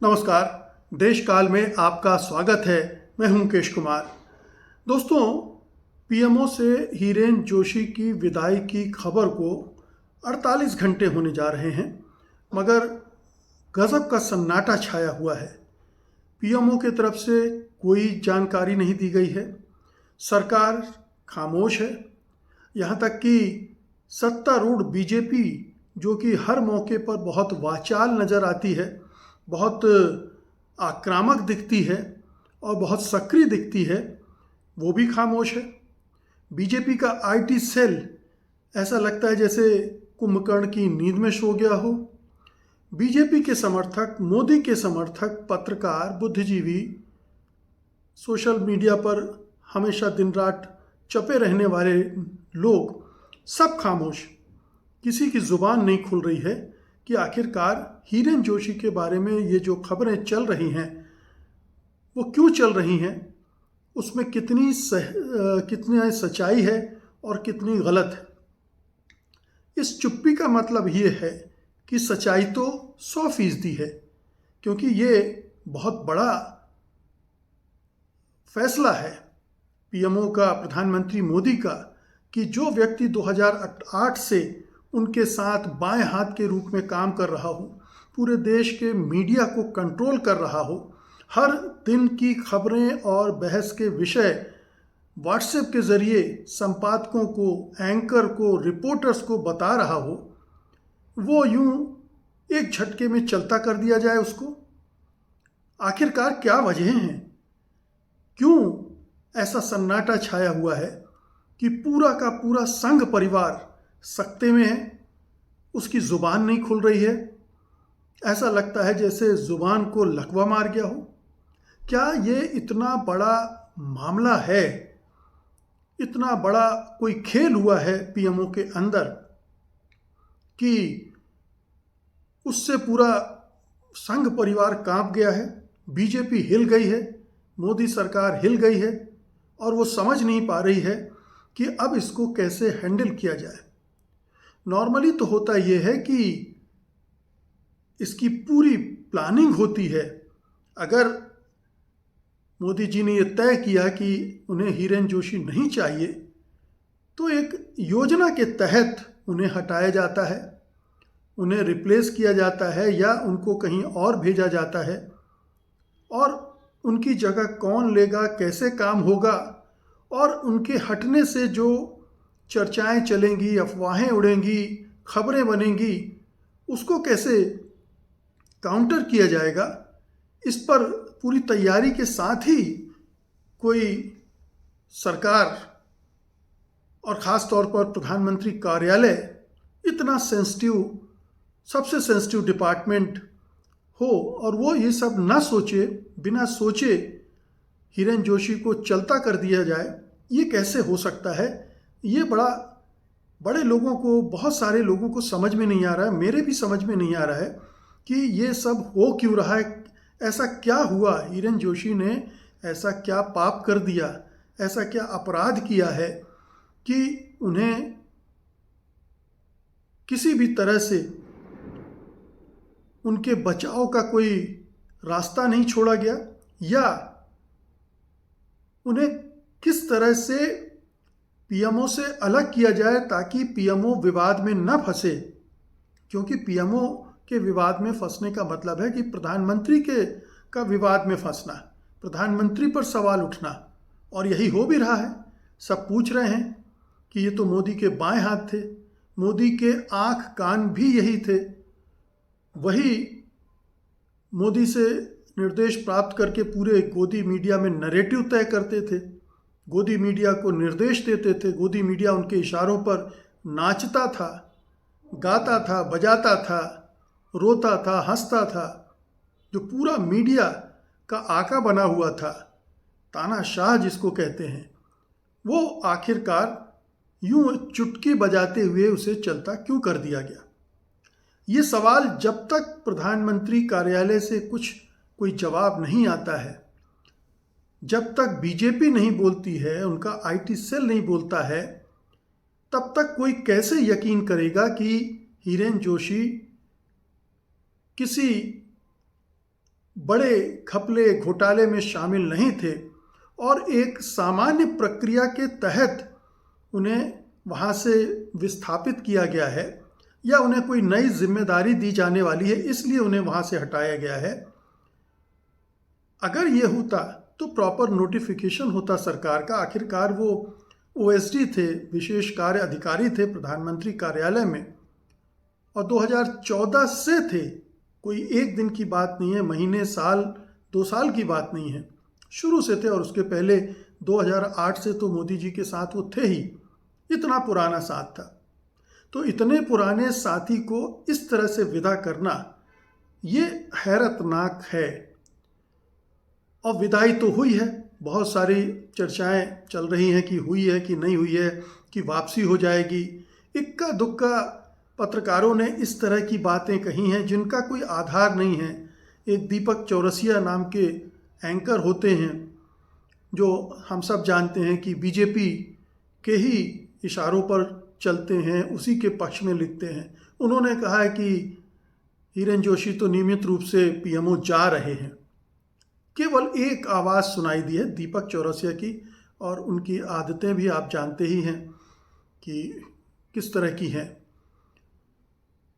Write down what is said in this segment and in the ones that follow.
नमस्कार। देश काल में आपका स्वागत है। मैं हूं मुकेश कुमार। दोस्तों, पीएमओ से हीरेन जोशी की विदाई की खबर को 48 घंटे होने जा रहे हैं, मगर गजब का सन्नाटा छाया हुआ है। पीएमओ की तरफ से कोई जानकारी नहीं दी गई है। सरकार खामोश है। यहाँ तक कि सत्तारूढ़ बीजेपी, जो कि हर मौके पर बहुत वाचाल नज़र आती है, बहुत आक्रामक दिखती है और बहुत सक्रिय दिखती है, वो भी खामोश है। बीजेपी का आईटी सेल ऐसा लगता है जैसे कुंभकर्ण की नींद में सो गया हो। बीजेपी के समर्थक, मोदी के समर्थक, पत्रकार, बुद्धिजीवी, सोशल मीडिया पर हमेशा दिन रात चपे रहने वाले लोग सब खामोश। किसी की जुबान नहीं खुल रही है कि आखिरकार हीरेन जोशी के बारे में ये जो खबरें चल रही हैं वो क्यों चल रही हैं, उसमें कितनी सच्चाई है और कितनी गलत है। इस चुप्पी का मतलब ये है कि सच्चाई तो 100% है, क्योंकि ये बहुत बड़ा फैसला है पीएमओ का, प्रधानमंत्री मोदी का, कि जो व्यक्ति 2008 से उनके साथ बाएं हाथ के रूप में काम कर रहा हो, पूरे देश के मीडिया को कंट्रोल कर रहा हो, हर दिन की खबरें और बहस के विषय व्हाट्सएप के ज़रिए संपादकों को, एंकर को, रिपोर्टर्स को बता रहा हो, वो यूं एक झटके में चलता कर दिया जाए उसको। आखिरकार क्या वजह हैं? क्यों ऐसा सन्नाटा छाया हुआ है कि पूरा का पूरा संघ परिवार सकते में है? उसकी ज़ुबान नहीं खुल रही है। ऐसा लगता है जैसे ज़ुबान को लकवा मार गया हो। क्या ये इतना बड़ा मामला है, इतना बड़ा कोई खेल हुआ है पीएमओ के अंदर कि उससे पूरा संघ परिवार कांप गया है? बीजेपी हिल गई है, मोदी सरकार हिल गई है और वो समझ नहीं पा रही है कि अब इसको कैसे हैंडल किया जाए। नॉर्मली तो होता ये है कि इसकी पूरी प्लानिंग होती है। अगर मोदी जी ने ये तय किया कि उन्हें हीरेन जोशी नहीं चाहिए, तो एक योजना के तहत उन्हें हटाया जाता है, उन्हें रिप्लेस किया जाता है या उनको कहीं और भेजा जाता है, और उनकी जगह कौन लेगा, कैसे काम होगा, और उनके हटने से जो चर्चाएं चलेंगी, अफवाहें उड़ेंगी, खबरें बनेंगी, उसको कैसे काउंटर किया जाएगा, इस पर पूरी तैयारी के साथ ही कोई सरकार और ख़ास तौर पर प्रधानमंत्री कार्यालय इतना सेंसिटिव, सबसे सेंसिटिव डिपार्टमेंट हो और वो ये सब ना सोचे, बिना सोचे हीरेन जोशी को चलता कर दिया जाए, ये कैसे हो सकता है? ये बड़े लोगों को, बहुत सारे लोगों को समझ में नहीं आ रहा है। मेरे भी समझ में नहीं आ रहा है कि ये सब हो क्यों रहा है। ऐसा क्या हुआ? हीरेन जोशी ने ऐसा क्या पाप कर दिया, ऐसा क्या अपराध किया है कि उन्हें किसी भी तरह से उनके बचाव का कोई रास्ता नहीं छोड़ा गया, या उन्हें किस तरह से पीएमओ से अलग किया जाए ताकि पीएमओ विवाद में न फंसे? क्योंकि पीएमओ के विवाद में फंसने का मतलब है कि प्रधानमंत्री का विवाद में फंसना, प्रधानमंत्री पर सवाल उठना, और यही हो भी रहा है। सब पूछ रहे हैं कि ये तो मोदी के बाएं हाथ थे, मोदी के आंख कान भी यही थे, वही मोदी से निर्देश प्राप्त करके पूरे गोदी मीडिया में नैरेटिव तय करते थे, गोदी मीडिया को निर्देश देते थे, गोदी मीडिया उनके इशारों पर नाचता था, गाता था, बजाता था, रोता था, हंसता था। जो पूरा मीडिया का आका बना हुआ था, तानाशाह जिसको कहते हैं, वो आखिरकार यूं चुटकी बजाते हुए उसे चलता क्यों कर दिया गया? ये सवाल जब तक प्रधानमंत्री कार्यालय से कोई जवाब नहीं आता है, जब तक बीजेपी नहीं बोलती है, उनका आईटी सेल नहीं बोलता है, तब तक कोई कैसे यकीन करेगा कि हीरेन जोशी किसी बड़े घपले घोटाले में शामिल नहीं थे और एक सामान्य प्रक्रिया के तहत उन्हें वहाँ से विस्थापित किया गया है या उन्हें कोई नई जिम्मेदारी दी जाने वाली है इसलिए उन्हें वहाँ से हटाया गया है। अगर ये होता तो प्रॉपर नोटिफिकेशन होता सरकार का। आखिरकार वो ओएसडी थे, विशेष कार्य अधिकारी थे प्रधानमंत्री कार्यालय में, और 2014 से थे। कोई एक दिन की बात नहीं है, महीने, साल, 2 साल की बात नहीं है, शुरू से थे। और उसके पहले 2008 से तो मोदी जी के साथ वो थे ही। इतना पुराना साथ था। तो इतने पुराने साथी को इस तरह से विदा करना ये हैरतनाक है। और विदाई तो हुई है, बहुत सारी चर्चाएं चल रही हैं कि हुई है कि नहीं हुई है, कि वापसी हो जाएगी। इक्का दुक्का पत्रकारों ने इस तरह की बातें कही हैं जिनका कोई आधार नहीं है। एक दीपक चौरसिया नाम के एंकर होते हैं जो हम सब जानते हैं कि बीजेपी के ही इशारों पर चलते हैं, उसी के पक्ष में लिखते हैं। उन्होंने कहा है कि हिरेन जोशी तो नियमित रूप से पीएमओ जा रहे हैं। केवल एक आवाज़ सुनाई दी है दीपक चौरसिया की, और उनकी आदतें भी आप जानते ही हैं कि किस तरह की हैं।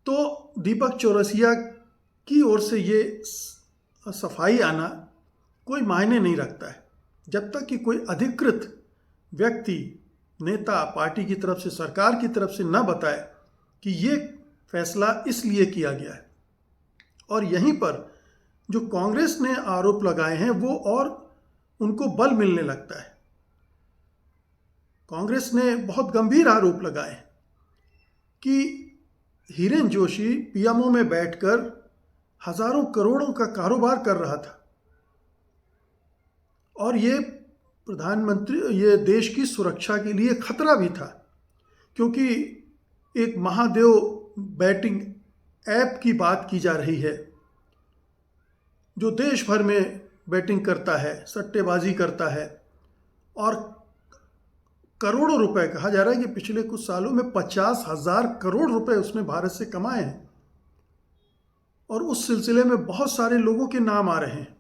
तो दीपक चौरसिया की ओर से ये सफाई आना कोई मायने नहीं रखता है जब तक कि कोई अधिकृत व्यक्ति, नेता, पार्टी की तरफ से, सरकार की तरफ से न बताए कि ये फैसला इसलिए किया गया है। और यहीं पर जो कांग्रेस ने आरोप लगाए हैं वो और उनको बल मिलने लगता है। कांग्रेस ने बहुत गंभीर आरोप लगाए कि हिरेन जोशी पीएमओ में बैठकर हजारों करोड़ों का कारोबार कर रहा था और ये प्रधानमंत्री, ये देश की सुरक्षा के लिए खतरा भी था, क्योंकि एक महादेव बैटिंग ऐप की बात की जा रही है जो देश भर में बैटिंग करता है, सट्टेबाजी करता है, और करोड़ों रुपए, कहा जा रहा है कि पिछले कुछ सालों में 50,000 करोड़ रुपए उसने भारत से कमाए हैं। और उस सिलसिले में बहुत सारे लोगों के नाम आ रहे हैं।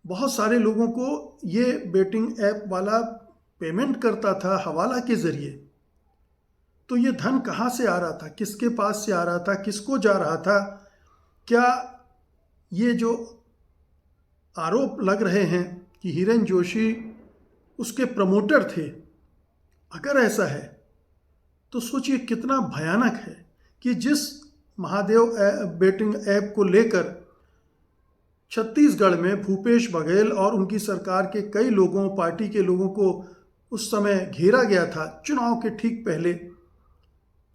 बहुत सारे लोगों को ये बेटिंग ऐप वाला पेमेंट करता था हवाला के जरिए। तो ये धन कहाँ से आ रहा था, किसके पास से आ रहा था, किसको जा रहा था? क्या ये जो आरोप लग रहे हैं कि हिरेन जोशी उसके प्रमोटर थे, अगर ऐसा है तो सोचिए कितना भयानक है कि जिस महादेव बेटिंग ऐप को लेकर छत्तीसगढ़ में भूपेश बघेल और उनकी सरकार के कई लोगों, पार्टी के लोगों को उस समय घेरा गया था, चुनाव के ठीक पहले,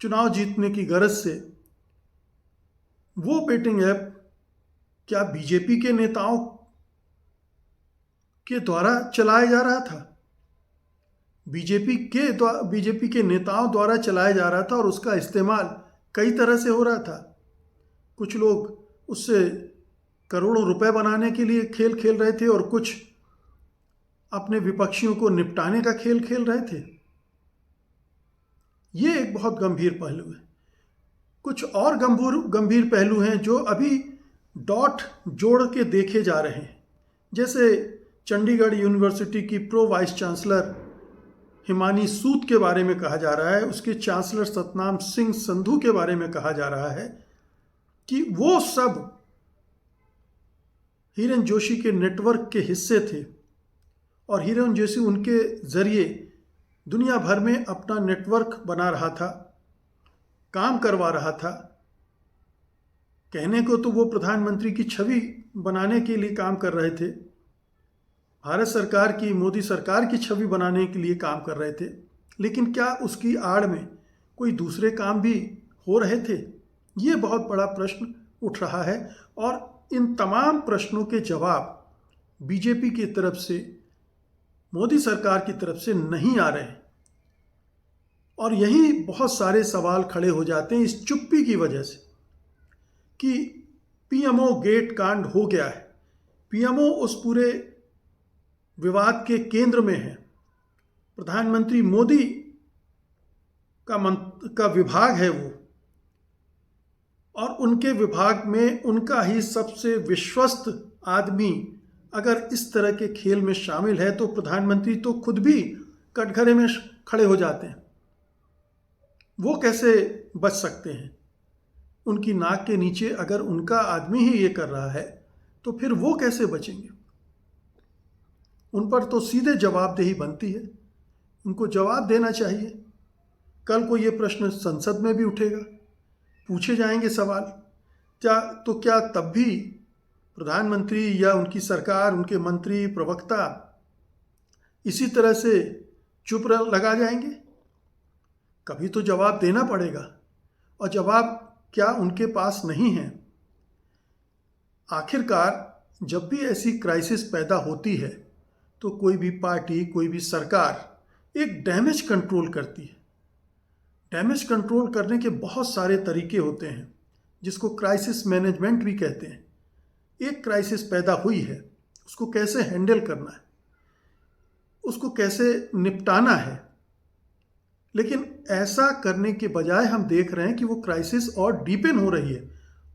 चुनाव जीतने की गरज से, वो बेटिंग ऐप क्या बीजेपी के नेताओं के द्वारा चलाया जा रहा था? बीजेपी के नेताओं द्वारा चलाया जा रहा था और उसका इस्तेमाल कई तरह से हो रहा था। कुछ लोग उससे करोड़ों रुपए बनाने के लिए खेल खेल रहे थे और कुछ अपने विपक्षियों को निपटाने का खेल खेल रहे थे। ये एक बहुत गंभीर पहलू है। कुछ और गंभीर पहलू हैं जो अभी डॉट जोड़ के देखे जा रहे हैं। जैसे चंडीगढ़ यूनिवर्सिटी की प्रो वाइस चांसलर हिमानी सूद के बारे में कहा जा रहा है, उसके चांसलर सतनाम सिंह संधू के बारे में कहा जा रहा है कि वो सब हिरेन जोशी के नेटवर्क के हिस्से थे और हिरेन जोशी उनके जरिए दुनिया भर में अपना नेटवर्क बना रहा था, काम करवा रहा था। कहने को तो वो प्रधानमंत्री की छवि बनाने के लिए काम कर रहे थे, भारत सरकार की, मोदी सरकार की छवि बनाने के लिए काम कर रहे थे, लेकिन क्या उसकी आड़ में कोई दूसरे काम भी हो रहे थे? ये बहुत बड़ा प्रश्न उठ रहा है और इन तमाम प्रश्नों के जवाब बीजेपी की तरफ से, मोदी सरकार की तरफ से नहीं आ रहे हैं। और यही बहुत सारे सवाल खड़े हो जाते हैं इस चुप्पी की वजह से कि पीएमओ गेट कांड हो गया है, पीएमओ उस पूरे विवाद के केंद्र में है, प्रधानमंत्री मोदी का विभाग है वो, और उनके विभाग में उनका ही सबसे विश्वस्त आदमी अगर इस तरह के खेल में शामिल है तो प्रधानमंत्री तो खुद भी कटघरे में खड़े हो जाते हैं। वो कैसे बच सकते हैं? उनकी नाक के नीचे अगर उनका आदमी ही ये कर रहा है तो फिर वो कैसे बचेंगे? उन पर तो सीधे जवाबदेही बनती है, उनको जवाब देना चाहिए। कल को ये प्रश्न संसद में भी उठेगा, पूछे जाएंगे सवाल। क्या तब भी प्रधानमंत्री या उनकी सरकार, उनके मंत्री, प्रवक्ता इसी तरह से चुप लगा जाएंगे? कभी तो जवाब देना पड़ेगा, और जवाब क्या उनके पास नहीं है? आखिरकार जब भी ऐसी क्राइसिस पैदा होती है तो कोई भी पार्टी, कोई भी सरकार एक डैमेज कंट्रोल करती है। डैमेज कंट्रोल करने के बहुत सारे तरीके होते हैं, जिसको क्राइसिस मैनेजमेंट भी कहते हैं। एक क्राइसिस पैदा हुई है, उसको कैसे हैंडल करना है, उसको कैसे निपटाना है। लेकिन ऐसा करने के बजाय हम देख रहे हैं कि वो क्राइसिस और डीपेन हो रही है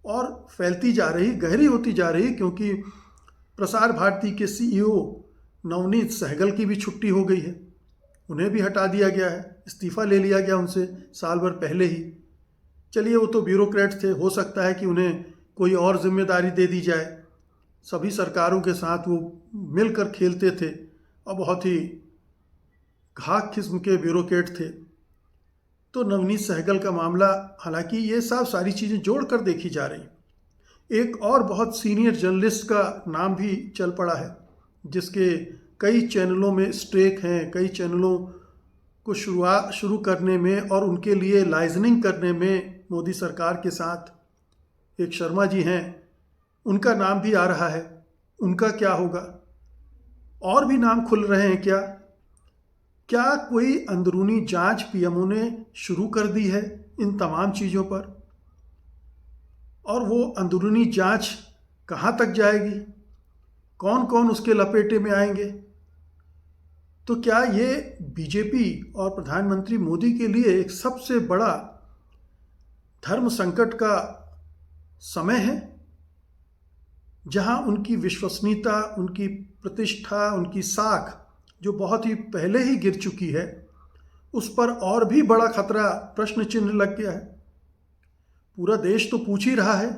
और फैलती जा रही, गहरी होती जा रही, क्योंकि प्रसार भारती के सीईओ नवनीत सहगल की भी छुट्टी हो गई है। उन्हें भी हटा दिया गया है, इस्तीफ़ा ले लिया गया उनसे साल भर पहले ही। चलिए, वो तो ब्यूरोक्रेट थे, हो सकता है कि उन्हें कोई और जिम्मेदारी दे दी जाए। सभी सरकारों के साथ वो मिलकर खेलते थे और बहुत ही घाक किस्म के ब्यूरोक्रेट थे। तो नवनीत सहगल का मामला, हालांकि ये सब सारी चीज़ें जोड़कर देखी जा रही। एक और बहुत सीनियर जर्नलिस्ट का नाम भी चल पड़ा है, जिसके कई चैनलों में स्टेक हैं, कई चैनलों को शुरू करने में और उनके लिए लाइजनिंग करने में मोदी सरकार के साथ एक शर्मा जी हैं, उनका नाम भी आ रहा है। उनका क्या होगा? और भी नाम खुल रहे हैं क्या? क्या कोई अंदरूनी जांच पीएमओ ने शुरू कर दी है इन तमाम चीज़ों पर? और वो अंदरूनी जांच कहाँ तक जाएगी? कौन कौन उसके लपेटे में आएंगे? तो क्या ये बीजेपी और प्रधानमंत्री मोदी के लिए एक सबसे बड़ा धर्म संकट का समय है, जहां उनकी विश्वसनीयता, उनकी प्रतिष्ठा, उनकी साख जो बहुत ही पहले ही गिर चुकी है, उस पर और भी बड़ा खतरा, प्रश्न चिन्ह लग गया है? पूरा देश तो पूछ ही रहा है,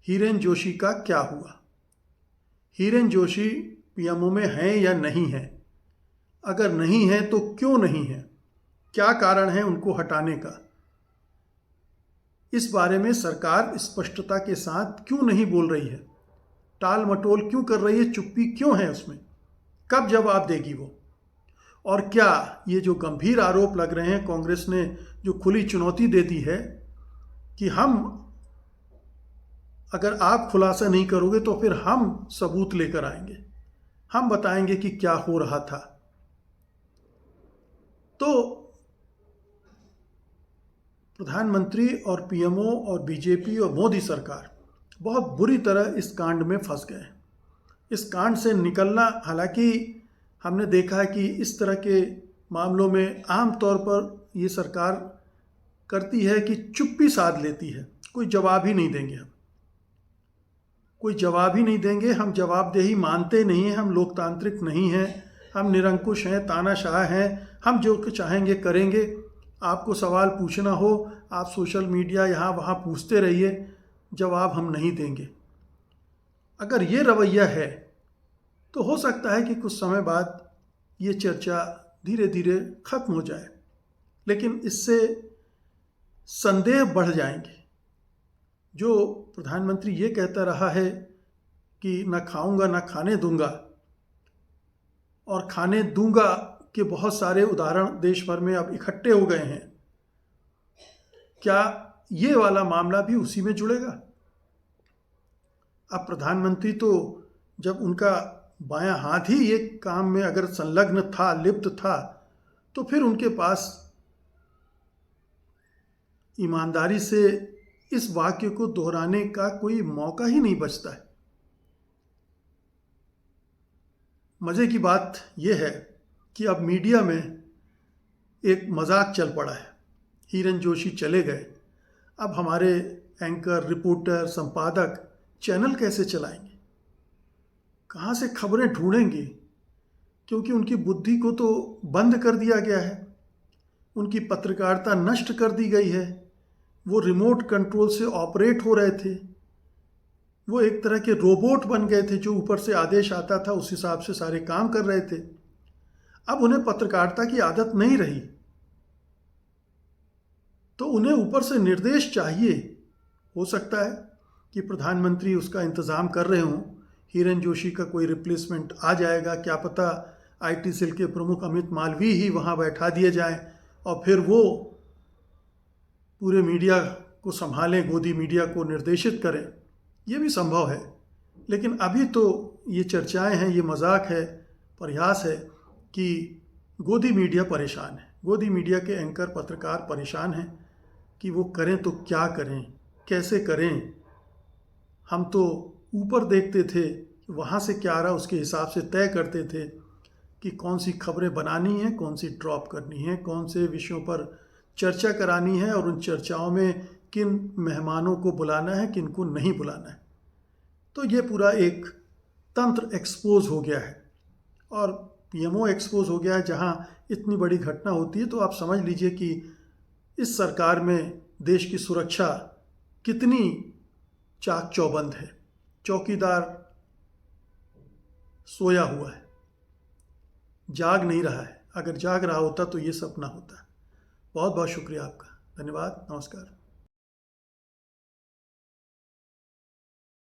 हीरेन जोशी का क्या हुआ? हीरेन जोशी पीएमओ में हैं या नहीं हैं? अगर नहीं है तो क्यों नहीं है? क्या कारण है उनको हटाने का? इस बारे में सरकार स्पष्टता के साथ क्यों नहीं बोल रही है? टाल मटोल क्यों कर रही है? चुप्पी क्यों है उसमें? कब जवाब देगी वो? और क्या ये जो गंभीर आरोप लग रहे हैं, कांग्रेस ने जो खुली चुनौती दे दी है कि हम, अगर आप खुलासा नहीं करोगे तो फिर हम सबूत लेकर आएंगे, हम बताएंगे कि क्या हो रहा था। तो प्रधानमंत्री और पीएमओ और बीजेपी और मोदी सरकार बहुत बुरी तरह इस कांड में फंस गए। इस कांड से निकलना, हालांकि हमने देखा है कि इस तरह के मामलों में आम तौर पर ये सरकार करती है कि चुप्पी साध लेती है, कोई जवाब ही नहीं देंगे। हम कोई जवाब ही नहीं देंगे, हम जवाबदेही मानते नहीं हैं, हम लोकतांत्रिक नहीं हैं, हम निरंकुश हैं, तानाशाह हैं, हम जो चाहेंगे करेंगे। आपको सवाल पूछना हो, आप सोशल मीडिया यहाँ वहाँ पूछते रहिए, जवाब हम नहीं देंगे। अगर ये रवैया है तो हो सकता है कि कुछ समय बाद ये चर्चा धीरे धीरे खत्म हो जाए, लेकिन इससे संदेह बढ़ जाएंगे। जो प्रधानमंत्री ये कहता रहा है कि ना खाऊंगा ना खाने दूंगा, और खाने दूंगा के बहुत सारे उदाहरण देश भर में अब इकट्ठे हो गए हैं, क्या ये वाला मामला भी उसी में जुड़ेगा? अब प्रधानमंत्री तो, जब उनका बायां हाथ ही ये काम में अगर संलग्न था, लिप्त था, तो फिर उनके पास ईमानदारी से इस वाक्य को दोहराने का कोई मौका ही नहीं बचता है। मज़े की बात यह है कि अब मीडिया में एक मजाक चल पड़ा है, हीरेन जोशी चले गए, अब हमारे एंकर, रिपोर्टर, संपादक चैनल कैसे चलाएंगे? कहाँ से खबरें ढूंढेंगे? क्योंकि उनकी बुद्धि को तो बंद कर दिया गया है, उनकी पत्रकारिता नष्ट कर दी गई है। वो रिमोट कंट्रोल से ऑपरेट हो रहे थे, वो एक तरह के रोबोट बन गए थे, जो ऊपर से आदेश आता था उस हिसाब से सारे काम कर रहे थे। अब उन्हें पत्रकारिता की आदत नहीं रही, तो उन्हें ऊपर से निर्देश चाहिए। हो सकता है कि प्रधानमंत्री उसका इंतज़ाम कर रहे हों, हिरेन जोशी का कोई रिप्लेसमेंट आ जाएगा, क्या पता आईटी सेल के प्रमुख अमित मालवीय ही वहाँ बैठा दिए जाएं और फिर वो पूरे मीडिया को संभालें, गोदी मीडिया को निर्देशित करें। ये भी संभव है, लेकिन अभी तो ये चर्चाएं हैं, ये मजाक है, प्रयास है कि गोदी मीडिया परेशान है, गोदी मीडिया के एंकर पत्रकार परेशान हैं कि वो करें तो क्या करें, कैसे करें। हम तो ऊपर देखते थे, वहाँ से क्या आ रहा उसके हिसाब से तय करते थे कि कौन सी खबरें बनानी है, कौन सी ड्रॉप करनी है, कौन से विषयों पर चर्चा करानी है और उन चर्चाओं में किन मेहमानों को बुलाना है, किन को नहीं बुलाना है। तो ये पूरा एक तंत्र एक्सपोज हो गया है और पीएमओ एक्सपोज हो गया है। जहाँ इतनी बड़ी घटना होती है तो आप समझ लीजिए कि इस सरकार में देश की सुरक्षा कितनी चाक चौबंद है। चौकीदार सोया हुआ है, जाग नहीं रहा है। अगर जाग रहा होता तो ये सब ना होता। बहुत बहुत शुक्रिया आपका, धन्यवाद, नमस्कार।